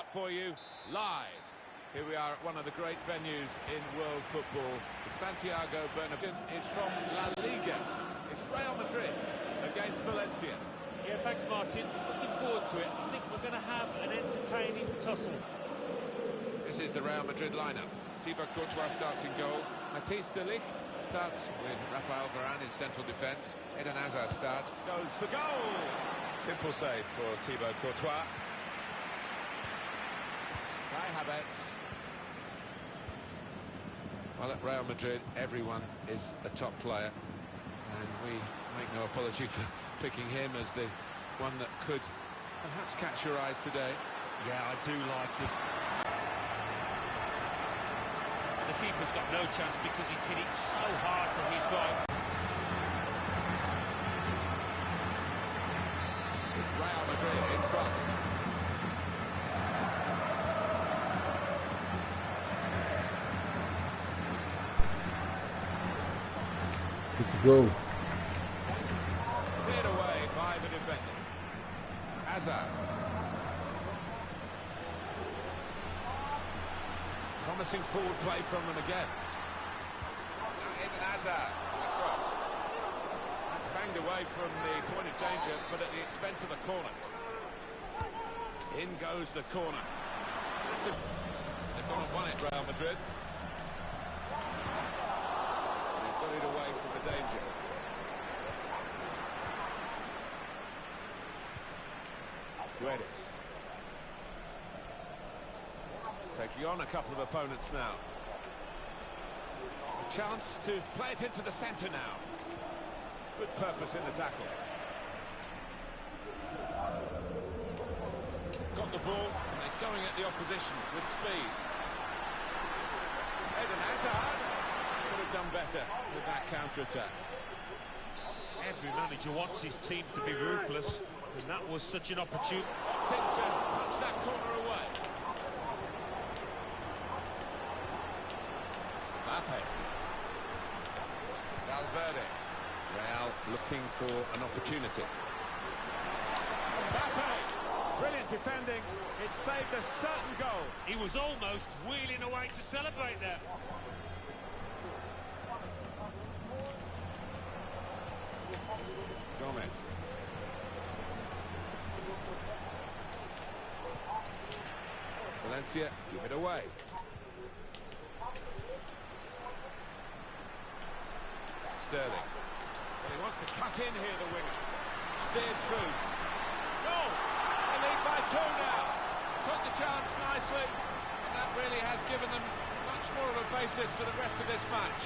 out for you live. Here we are at one of the great venues in world football. The Santiago Bernabeu is from La Liga. It's Real Madrid against Valencia. Yeah, thanks, Martin. Looking forward to it. I think we're going to have an entertaining tussle. This is the Real Madrid lineup. Thibaut Courtois starts in goal. Matthijs de Ligt starts with Rafael Varane in central defence. Eden Hazard starts. Goes for goal! Simple save for Thibaut Courtois. Kai Havertz. Well, at Real Madrid, everyone is a top player. And we make no apology for picking him as the one that could perhaps catch your eyes today. Yeah, I do like this. The keeper's got no chance because he's hit it so hard to his right. It's Real Madrid in front. Let's go. Cleared away by the defender. Hazard. Promising forward play from them again. Now Eden Hazard across. That's banged away from the point of danger, but at the expense of the corner. In goes the corner. They've gone and won it, Real Madrid. They've got it away from the danger. Guedes. Taking on a couple of opponents now. A chance to play it into the centre now. Good purpose in the tackle. Got the ball, and they're going at the opposition with speed. Eden Hazard could have done better with that counter-attack. Every manager wants his team to be ruthless, and that was such an opportunity. To punch that corner away. Mbappe. Valverde. Real looking for an opportunity. Mbappe. Brilliant defending. It saved a certain goal. He was almost wheeling away to celebrate there. Gomez. Valencia give it away. Sterling. Well, he wants to cut in here, the winger. Steered through. Goal! They lead by 2 now. Took the chance nicely, and that really has given them much more of a basis for the rest of this match.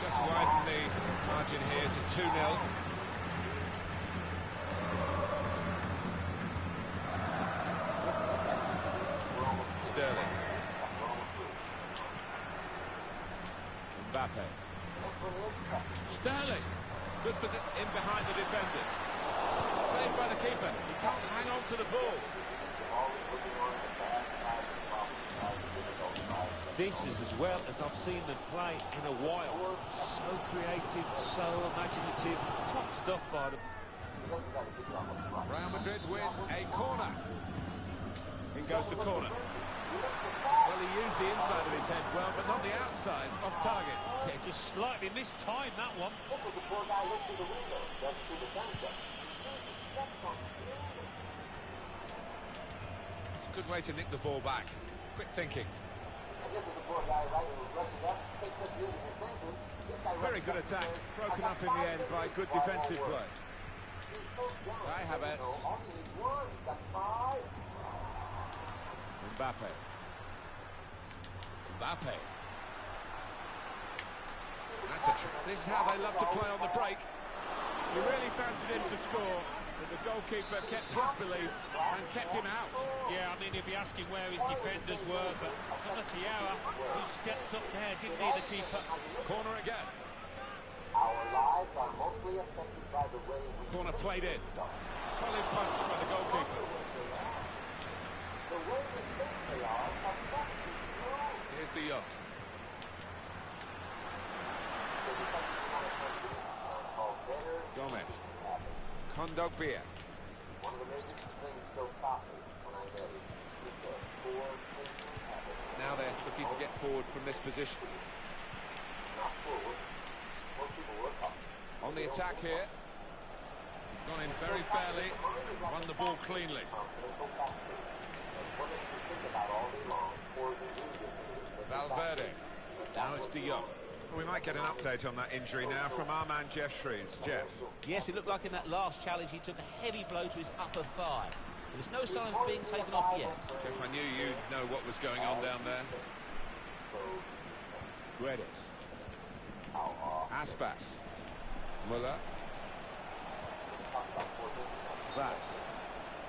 Just widen the margin here to 2-0. Sterling. Mbappe. Sterling. Good position in behind the defenders. Saved by the keeper. He can't hang on to the ball. This is as well as I've seen them play in a while. So creative, so imaginative. Top stuff by them. Real Madrid win a corner. In goes the corner. Well, he used the inside of his head well, but not the outside, off target. Yeah, just slightly mistimed that one. It's a good way to nick the ball back. Quick thinking. Very good attack, broken up in the end by good defensive play. Kai Havertz. Mbappe. Mbappe. This is how they love to play on the break. He really fancied him to score, but the goalkeeper kept his beliefs and kept him out. Yeah, I mean, he'll be asking where his defenders were, but at the hour, he stepped up there, didn't he, the keeper? Corner again. Our lives are mostly affected by the way we... Corner played in. Solid punch by the goalkeeper. The way we think they are Here's De Jong. Gomez. Kondogbia. One of the major things so coffee when I met him, he said, 4 thinking habits. Now they're looking to get forward from this position. Not forward. Most people work up. On the attack here. He's gone in very fairly, won the ball cleanly. Valverde. Now it's De Jong. Well, we might get an update on that injury now from our man Jeff Shreves. Jeff. Yes, it looked like in that last challenge he took a heavy blow to his upper thigh. But there's no sign of it being taken off yet. Jeff, I knew you'd know what was going on down there. Guedes. Aspas. Muller. Vas.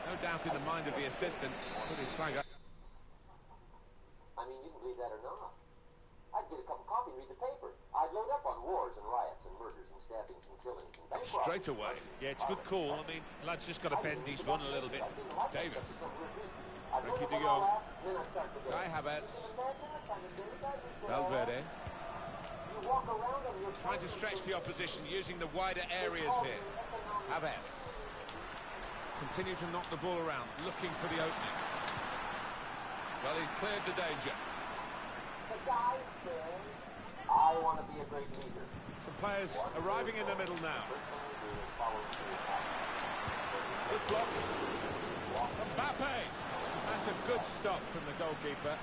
No doubt in the mind of the assistant. Put his flag up. I mean, you can believe that or not. I'd get a cup of coffee and read the paper. I'd load up on wars and riots and murders and stabbings and killings and bank robberies. Straight away. Yeah, it's a good call. I mean, lad's just got to bend his run a little bit. Davis. Frankie De Jong. Kai Havertz. Valverde. Trying to stretch the opposition using the wider areas here. Havertz. Continue to knock the ball around, looking for the opening. Well, he's cleared the danger. The guy said, I want to be a great leader. Some players arriving in the middle now. Good block. Mbappe. That's a good stop from the goalkeeper.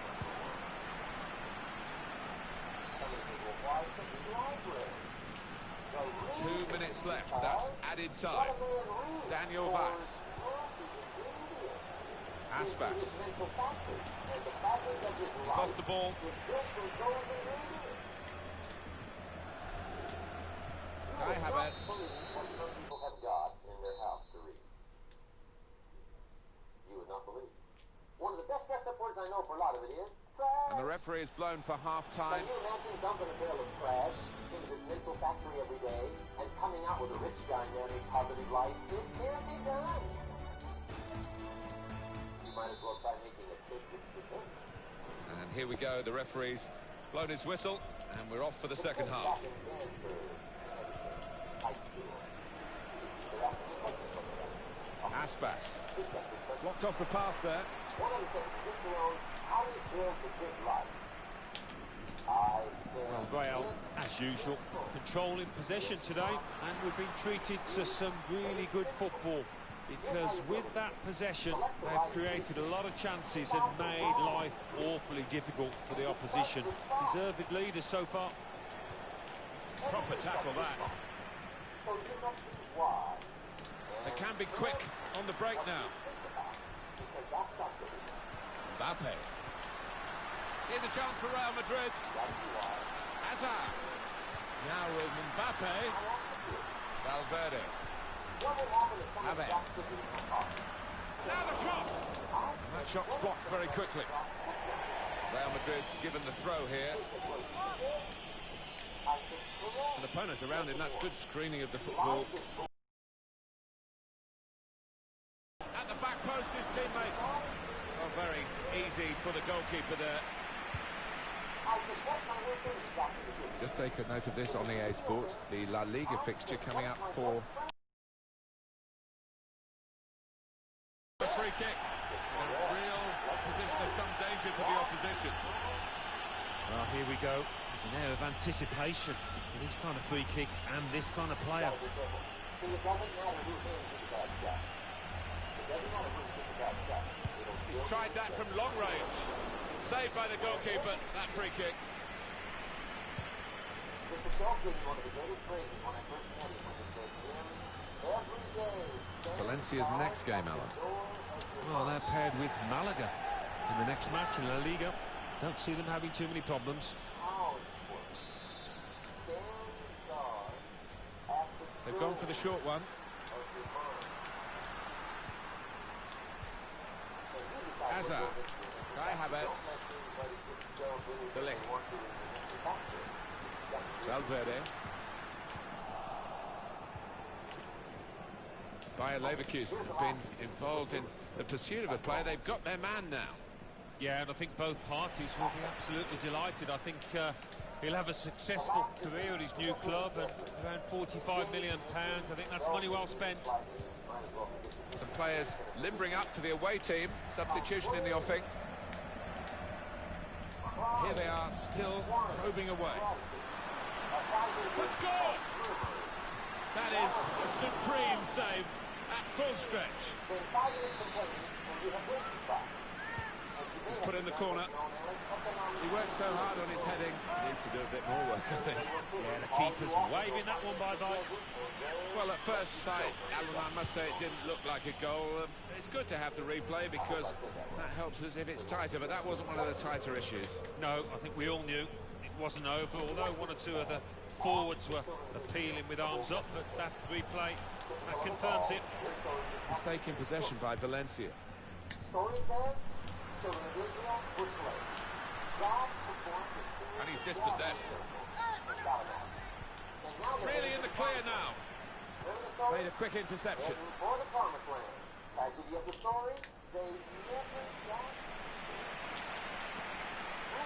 2 minutes left. That's added time. Daniel Vas. Aspas. He's lost the ball. Kai Havertz. Some people have God in their house to read. You would not believe. One of the best dressed up words I know for a lot of it is trash. And the referee is blown for half-time. Can you imagine dumping a barrel of trash into this mental factory every day and coming out with a rich, dynamic, positive life? It can't be done. You might as well try making a cake with cement. And here we go, the referee's blown his whistle, and we're off for the second half. Aspas. Blocked off the pass there. Well, Real, as usual, controlling possession today, and we've been treated to some really good football, because with that possession, they've created a lot of chances and made life awfully difficult for the opposition. Deserved leaders so far. Proper tackle that. They can be quick on the break now. Mbappe. Here's a chance for Real Madrid. Hazard. Now with Mbappe. Valverde. Havertz. Now the shot. And that shot's blocked very quickly. Real Madrid given the throw here. And opponents around him, that's good screening of the football. At the back post, his teammates. Oh, very easy for the goalkeeper there. Just take a note of this on EA Sports, the La Liga fixture coming up for a free kick. In a real position of some danger to the opposition. Well, here we go. There's an air of anticipation for this kind of free kick and this kind of player. He's tried that from long range. Saved by the goalkeeper, that free kick. Valencia's next game, Alan. Well, they're paired with Malaga in the next match in La Liga. Don't see them having too many problems. They've gone for the short one. Hazard. Kai Havertz. The left. Valverde. Bayer Leverkusen have been involved in the pursuit of a player. They've got their man now. Yeah, and I think both parties will be absolutely delighted. I think He'll have a successful career at his new club and around £45 million. I think that's money well spent. Some players limbering up for the away team. Substitution in the offing. Here they are, still probing away. The score! That is a supreme save at full stretch. He's put in the corner. He works so hard on his heading. He needs to do a bit more work, I think. Yeah, the keeper's waving that one bye-bye. Well, at first sight, Alan, I must say it didn't look like a goal. It's good to have the replay because that helps us if it's tighter, but that wasn't one of the tighter issues. No, I think we all knew it wasn't over, although one or two of the forwards were appealing with arms up, but that replay, that confirms it. Mistake in possession by Valencia. Story says, children of Israel were slaves. God performed his And he's dispossessed. Really in the clear now. Made a quick interception. For the promised land. Tragedy of the story, they never got.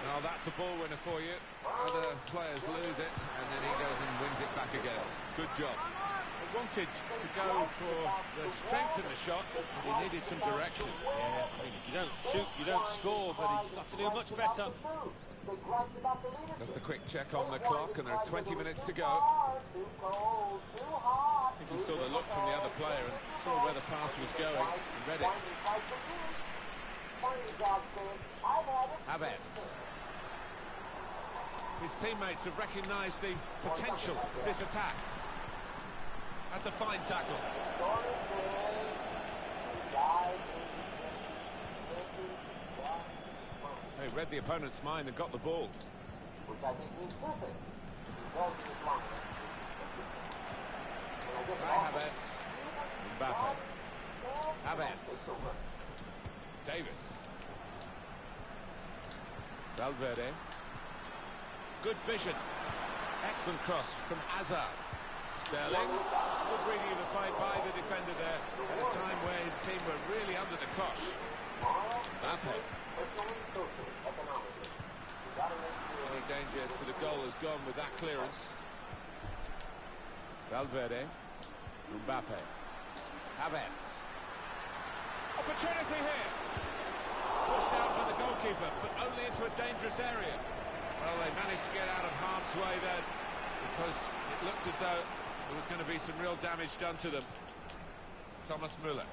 Well, that's the ball winner for you. Other players lose it, and then he goes and wins it back again. Good job. He wanted to go for the strength in the shot, but he needed some direction. Yeah, I mean, if you don't shoot, you don't score, but he's got to do much better. Just a quick check on the clock, and there are 20 minutes to go. I think he saw the look from the other player and saw where the pass was going and read it. Havertz. His teammates have recognised the potential of this attack. That's a fine tackle. They read the opponent's mind and got the ball. Which I think means two things. Havertz. Mbappe. Havertz. Davis. Valverde. Good vision. Excellent cross from Hazard. Sterling. Good reading of the play by the defender there at a time where his team were really under the cosh. Mbappe. Any danger to the goal has gone with that clearance. Valverde. Mbappe. Havertz. Opportunity here. Pushed out by the goalkeeper, but only into a dangerous area. Well, they managed to get out of harm's way then, because it looked as though there was going to be some real damage done to them. Thomas Müller.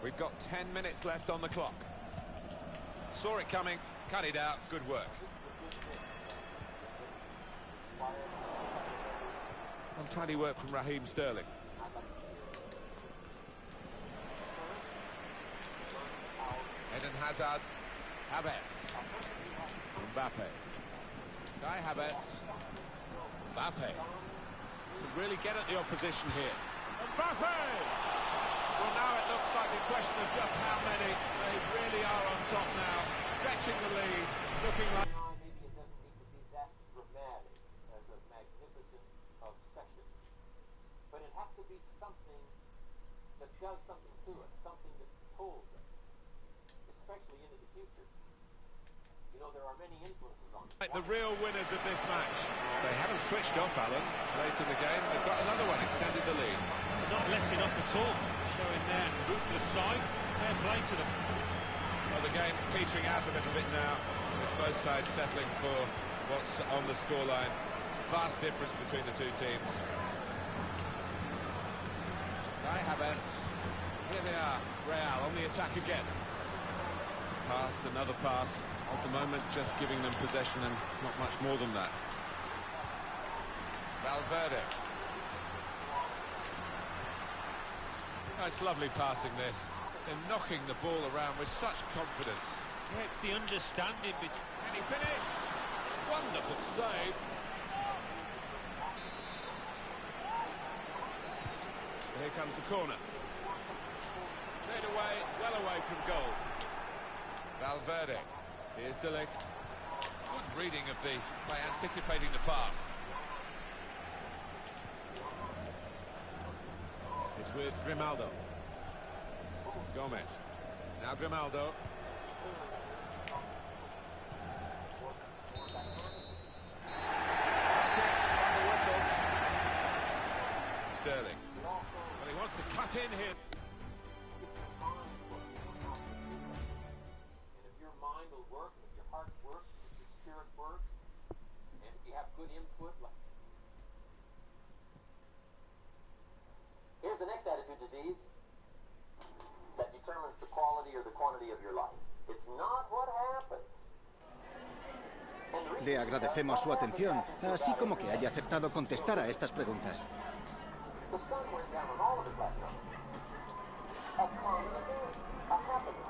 We've got 10 minutes left on the clock. Saw it coming, cut it out, good work. Untidy work from Raheem Sterling. Eden Hazard. Havertz. Mbappe. Guy Havertz. Mbappe. Could really get at the opposition here. Mbappe! Well, now it looks like a question of just how many. They really are on top now. Stretching the lead. Looking like... Maybe it doesn't need to be that dramatic as a magnificent obsession. But it has to be something that does something to us, something that pulls us, especially into the future. You know, there are many influences on it. The real winners of this match. They haven't switched off, Alan, late in the game. They've got another one, extended the lead. They're not letting up at all, showing their ruthless side. Fair play to them. Well, the game petering out a little bit now, with both sides settling for what's on the scoreline. Vast difference between the two teams. Guy Havertz. Here they are, Real on the attack again. It's a pass, another pass. At the moment, just giving them possession and not much more than that. Valverde. Oh, it's lovely passing this. They're knocking the ball around with such confidence. Yeah, it's the understanding between... Can he finish? Wonderful save. Here comes the corner. Cleared away, well away from goal. Valverde. Here's De Ligt. Good reading of the by anticipating the pass. It's with Grimaldo. Gomez. Now Grimaldo. Sterling. Well, he wants to cut in here. And if your mind will work, if your heart works, if your spirit works, and if you have good input, like... Here's the next attitude disease that determines the quality or the quantity of your life. It's not what happens. Le agradecemos su atención, así como que haya aceptado contestar a estas preguntas. The sun went down on all of us last night. A common event, a happening.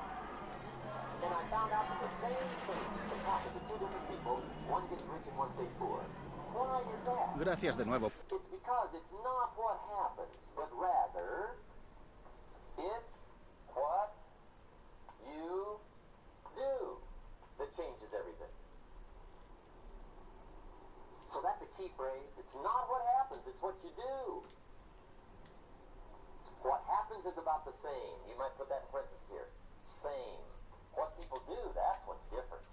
And I found out that the same thing can happen to two different people. One gets rich and one stays poor. Why is that? Gracias de nuevo. It's because it's not what happens, but rather it's what you do that changes everything. So that's a key phrase. It's not what happens, it's what you do. What happens is about the same. You might put that in parentheses here. Same. What people do, that's what's different.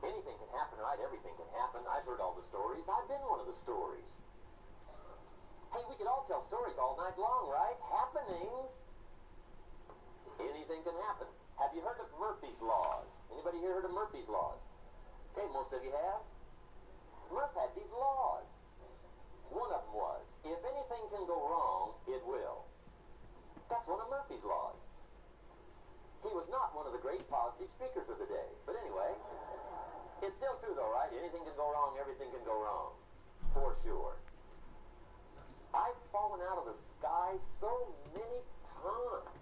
Anything can happen, right? Everything can happen. I've heard all the stories. I've been one of the stories. Hey, we could all tell stories all night long, right? Happenings. Anything can happen. Have you heard of Murphy's Laws? Anybody here heard of Murphy's Laws? Okay, most of you have. Murph had these laws. One of them was, if anything can go wrong, it will. That's one of Murphy's Laws. He was not one of the great positive speakers of the day. But anyway, it's still true though, right? Anything can go wrong, everything can go wrong. For sure. I've fallen out of the sky so many times.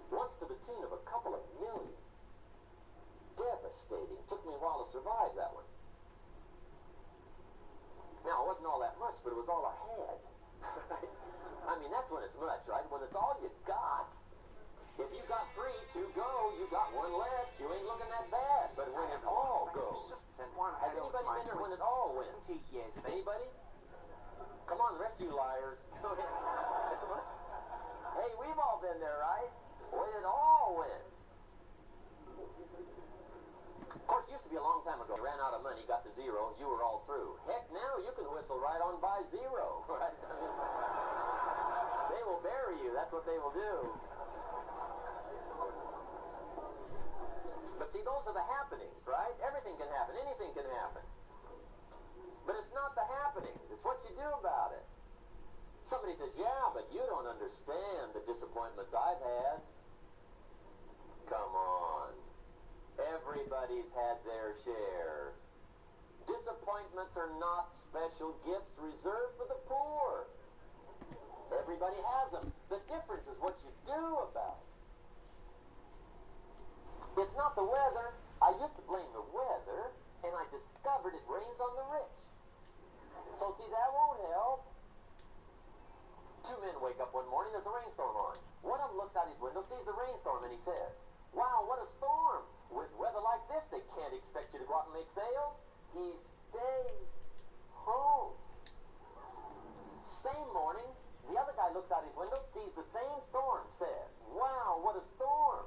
Once to the tune of a couple of million. Devastating. Took me a while to survive that one. Now, it wasn't all that much, but it was all I had. I mean, that's when it's much, right? When it's all you got. If you got 3 to go, you got 1 left. You ain't looking that bad. But when it all goes, has anybody been there when it all went? Anybody? Come on, the rest of you liars. Go ahead. Hey, we've all been there, right? When it all went. Of course, it used to be a long time ago. You ran out of money, got to 0, you were all through. Heck, now you can whistle right on by 0, right? I mean, they will bury you. That's what they will do. But see, those are the happenings, right? Everything can happen. Anything can happen. But it's not the happenings. It's what you do about it. Somebody says, yeah, but you don't understand the disappointments I've had. Come on. Everybody's had their share. Disappointments are not special gifts reserved for the poor. Everybody has them. The difference is what you do about it. It's not the weather. I used to blame the weather, and I discovered it rains on the rich. So see, that won't help. 2 men wake up one morning, there's a rainstorm on. One of them looks out his window, sees the rainstorm, and he says, wow, what a storm. With weather like this, they can't expect you to go out and make sales. He stays home. Same morning, the other guy looks out his window, sees the same storm, says, wow, what a storm.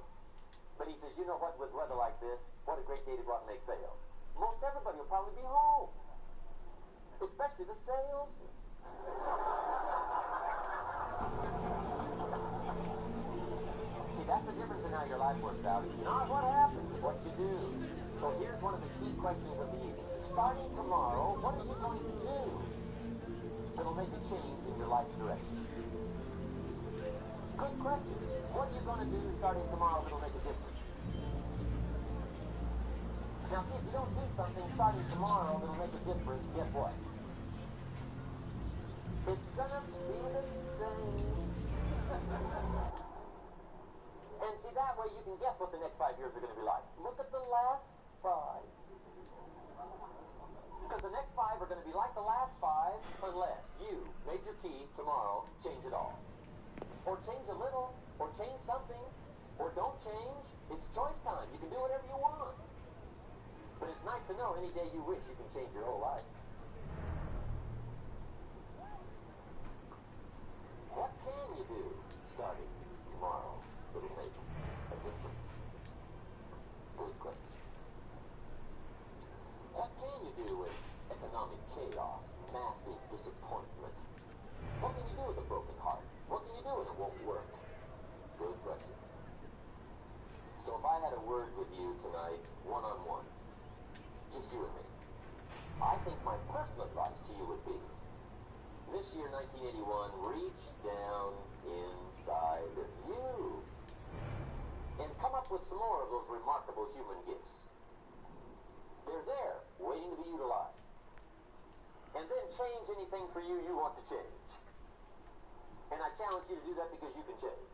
But he says, you know what, with weather like this, what a great day to go out and make sales. Most everybody will probably be home. Especially the salesman. See, that's the difference in how your life works out. It's not what happens, it's what you do. So here's one of the key questions of the evening. Starting tomorrow, what are you going to do that'll make a change in your life's direction? Good question. What are you going to do starting tomorrow that'll make a difference? Now see, if you don't do something starting tomorrow that'll make a difference, guess what? It's gonna be the same. And see, that way you can guess what the next 5 years are going to be like. Look at the last 5. Because the next 5 are going to be like the last 5 unless you, major key, tomorrow, change it all. Or change a little, or change something, or don't change. It's choice time. You can do whatever you want. But it's nice to know any day you wish you can change your whole life. What can you do starting tomorrow that'll make a difference? Good question. What can you do with word with you tonight, one-on-one. Just you and me. I think my personal advice to you would be, this year, 1981, reach down inside of you and come up with some more of those remarkable human gifts. They're there, waiting to be utilized. And then change anything for you want to change. And I challenge you to do that because you can change.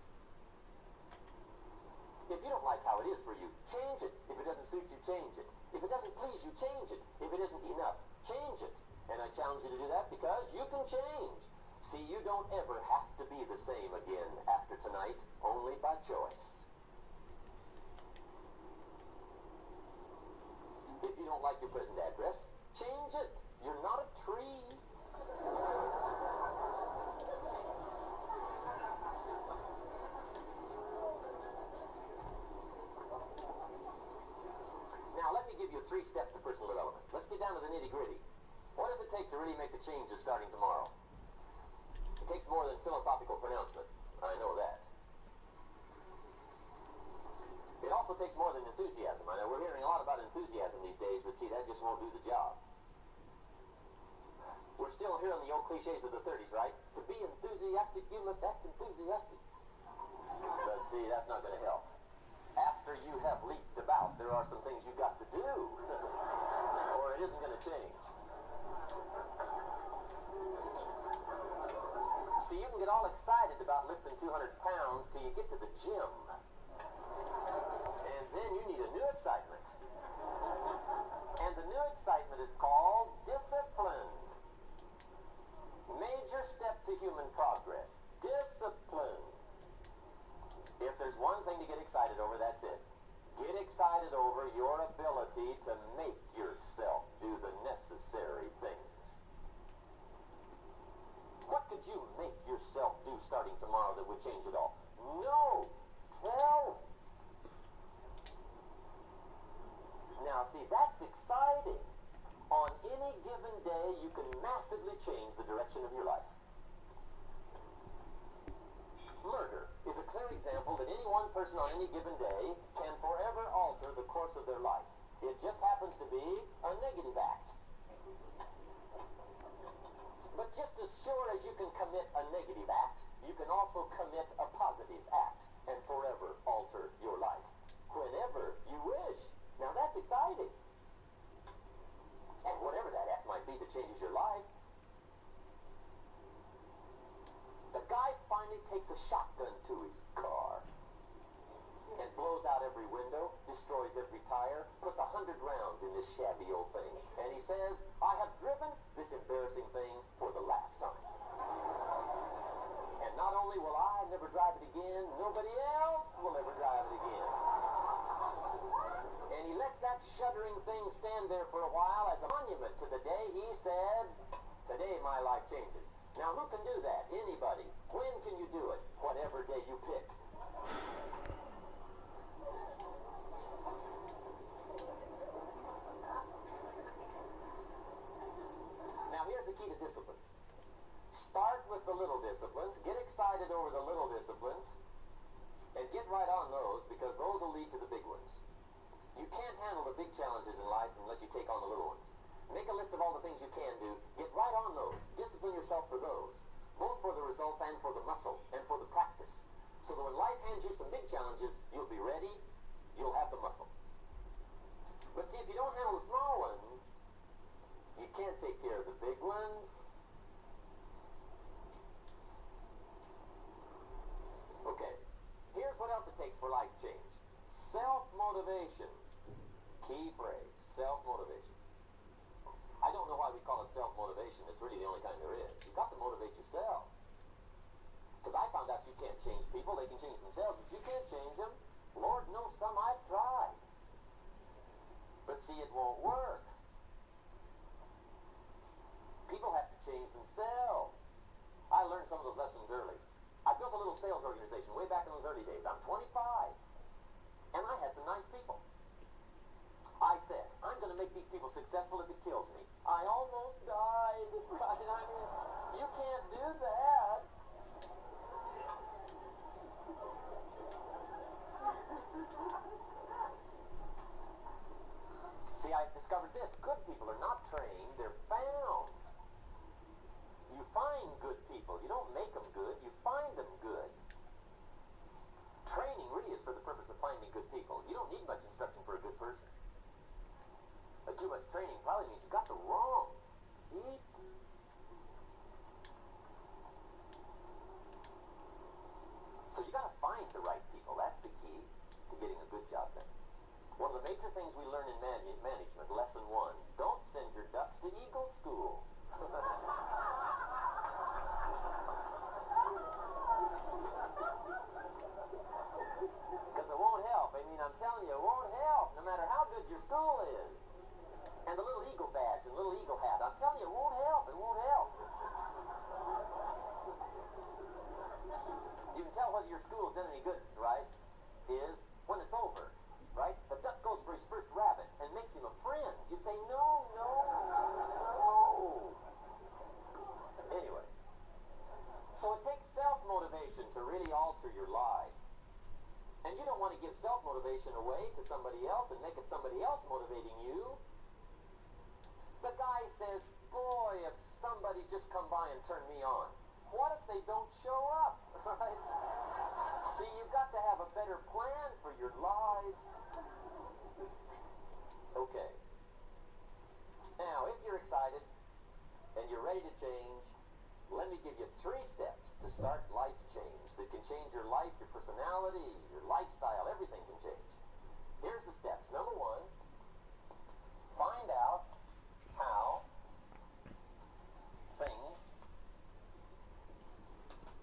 If you don't like how it is for you, change it. If it doesn't suit you, change it. If it doesn't please you, change it. If it isn't enough, change it. And I challenge you to do that because you can change. See, you don't ever have to be the same again after tonight, only by choice. If you don't like your present address, change it. You're not a tree. Now, let me give you 3 steps to personal development. Let's get down to the nitty-gritty. What does it take to really make the changes starting tomorrow? It takes more than philosophical pronouncement. I know that. It also takes more than enthusiasm. I know we're hearing a lot about enthusiasm these days, but see, that just won't do the job. We're still hearing the old cliches of the 30s, right? To be enthusiastic, you must act enthusiastic. But see, that's not going to help. After you have leaped about, there are some things you've got to do, or it isn't going to change. See, you can get all excited about lifting 200 pounds till you get to the gym. And then you need a new excitement. And the new excitement is called discipline. Major step to human progress. Discipline. If there's one thing to get excited over, that's it. Get excited over your ability to make yourself do the necessary things. What could you make yourself do starting tomorrow that would change it all? No! Tell me. Now, see, that's exciting. On any given day, you can massively change the direction of your life. Murder is a clear example that any one person on any given day can forever alter the course of their life. It just happens to be a negative act. But just as sure as you can commit a negative act, you can also commit a positive act and forever alter your life. Whenever you wish. Now that's exciting. And whatever that act might be that changes your life. The guy finally takes a shotgun to his car and blows out every window, destroys every tire, puts 100 rounds in this shabby old thing. And he says, I have driven this embarrassing thing for the last time. And not only will I never drive it again, nobody else will ever drive it again. And he lets that shuddering thing stand there for a while as a monument to the day he said, today my life changes. Now who can do that? Anybody. When can you do it? Whatever day you pick. Now here's the key to discipline. Start with the little disciplines, get excited over the little disciplines, and get right on those because those will lead to the big ones. You can't handle the big challenges in life unless you take on the little ones. Make a list of all the things you can do, get right on those, discipline yourself for those, both for the results and for the muscle and for the practice. So that when life hands you some big challenges, you'll be ready, you'll have the muscle. But see, if you don't handle the small ones, you can't take care of the big ones. Okay, here's what else it takes for life change. Self-motivation. Key phrase, self-motivation. I don't know why we call it self-motivation. It's really the only kind there is. You've got to motivate yourself. Because I found out you can't change people. They can change themselves, but you can't change them. Lord knows some I've tried. But see, it won't work. People have to change themselves. I learned some of those lessons early. I built a little sales organization way back in those early days. I'm 25. And I had some nice people. I said, I'm going to make these people successful if it kills me. I almost died. Right? I mean, you can't do that. people are not trained, they're found. You find good people. You don't make them good, you find them good. Training really is for the purpose of finding good people. You don't need much instruction for a good person. But too much training probably means you got the wrong people. So you got to find the right people. That's the key to getting a good job done. One of the major things we learn in management, lesson 1, don't send your ducks to Eagle School. Because it won't help. I mean, I'm telling you, it won't help, no matter how good your school is. And the little eagle badge and little eagle hat, I'm telling you, it won't help. It won't help. You can tell whether your school's done any good, right, is when it's over, right? The duck goes for his first rabbit and makes him a friend. You say, no, no, no. Anyway, so it takes self-motivation to really alter your life. And you don't want to give self-motivation away to somebody else and make it somebody else motivating you. The guy says, boy, if somebody just come by and turn me on. What if they don't show up, right? See, you've got to have a better plan for your life. Okay. Now, if you're excited and you're ready to change, let me give you 3 steps to start life change that can change your life, your personality, your lifestyle, everything can change. Here's the steps. Number 1, find out how things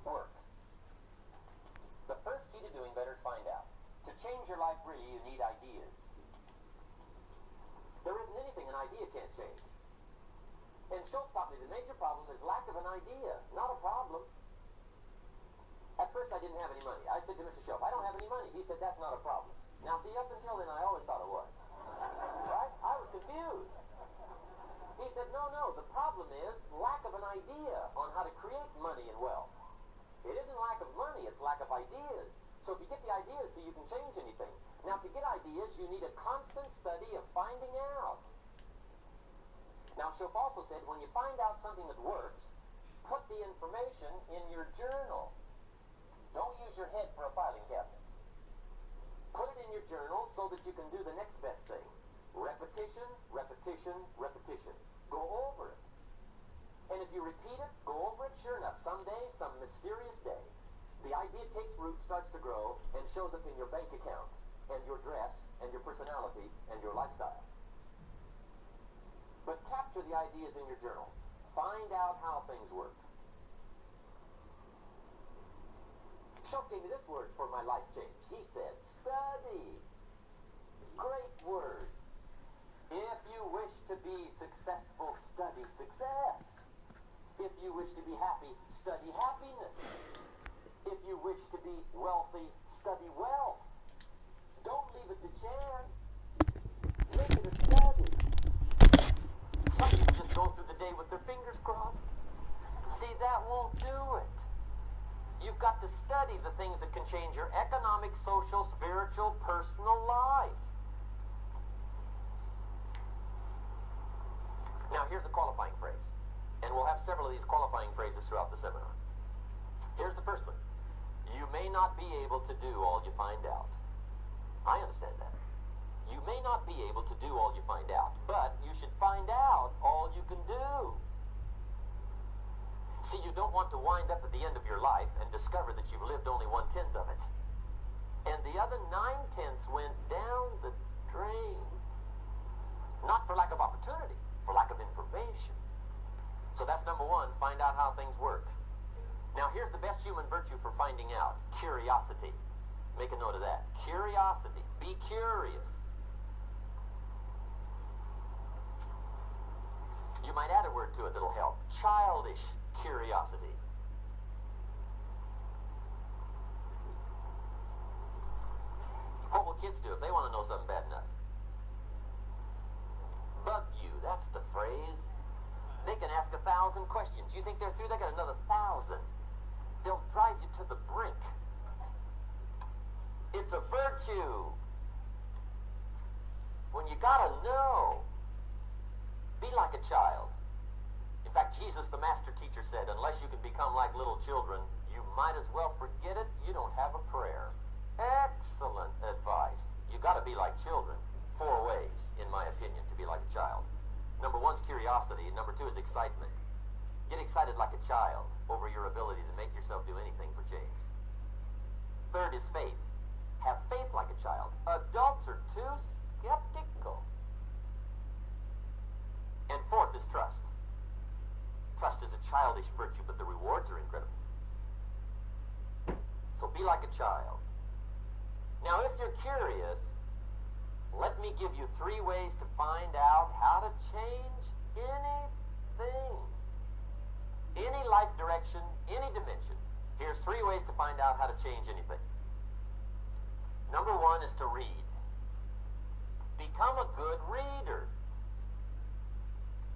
work. The first key to doing better is find out. To change your life, really, you need ideas. There isn't anything an idea can't change. And Schultz taught me the major problem is lack of an idea, not a problem. At first, I didn't have any money. I said to Mr. Schultz, I don't have any money. He said, that's not a problem. Now, see, up until then, I always thought it was. Right? I was confused. He said, no, no, the problem is lack of an idea on how to create money and wealth. It isn't lack of money, it's lack of ideas. So if you get the ideas, so you can change anything. Now, to get ideas, you need a constant study of finding out. Now, Schoff also said, when you find out something that works, put the information in your journal. Don't use your head for a filing cabinet. Put it in your journal so that you can do the next best thing. Repetition, repetition, repetition. Go over it. And if you repeat it, go over it, sure enough, someday, some mysterious day, the idea takes root, starts to grow, and shows up in your bank account, and your dress, and your personality, and your lifestyle. But capture the ideas in your journal. Find out how things work. Schultz gave me this word for my life change. He said, study. Great word. If you wish to be successful, study success. If you wish to be happy, study happiness. If you wish to be wealthy, study wealth. Don't leave it to chance. Make it a study. Some people just go through the day with their fingers crossed. See, that won't do it. You've got to study the things that can change your economic, social, spiritual, personal life. Now, here's a qualifying phrase. And we'll have several of these qualifying phrases throughout the seminar. Here's the first one. You may not be able to do all you find out. I understand that. You may not be able to do all you find out, but you should find out all you can do. See, you don't want to wind up at the end of your life and discover that you've lived only 1/10 of it. And the other 9/10 went down the drain. Not for lack of opportunity, for lack of information. So that's number 1, find out how things work. Now here's the best human virtue for finding out, curiosity. Make a note of that. Curiosity. Be curious. You might add a word to it that'll help. Childish curiosity. What will kids do if they want to know something bad enough? Bug you, that's the phrase. They can ask 1,000 questions. You think they're through? They got another 1,000. They'll drive you to the brink. It's a virtue. When you gotta know. children, you might as well forget it. You don't have a prayer. Excellent advice. You got to be like children. 4 ways, in my opinion, to be like a child. Number 1 is curiosity, and number 2 is excitement. Get excited like a child over your ability to make yourself do anything for change. 3rd is faith. Have faith like a child. Adults are too skeptical. And 4th is trust. Trust is a childish virtue, but the rewards are incredible. So be like a child. Now, if you're curious, let me give you 3 ways to find out how to change anything. Any life direction, any dimension. Here's 3 ways to find out how to change anything. Number 1 is to read. Become a good reader.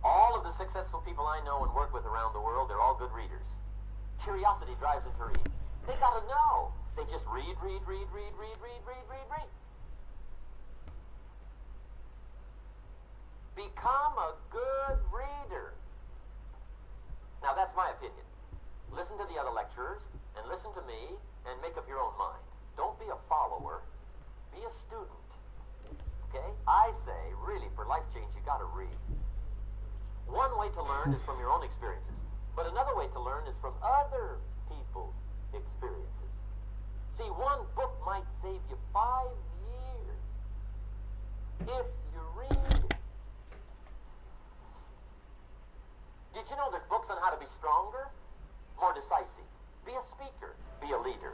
All of the successful people I know and work with around the world, they're all good readers. Curiosity drives them to read. They gotta know. They just read. Become a good reader. Now, that's my opinion. Listen to the other lecturers, and listen to me, and make up your own mind. Don't be a follower. Be a student. Okay? I say, really, for life change, you gotta read. One way to learn is from your own experiences, but another way to learn is from other people's experiences. See, one book might save you 5 years if you read. Did you know there's books on how to be stronger, more decisive? Be a speaker, be a leader.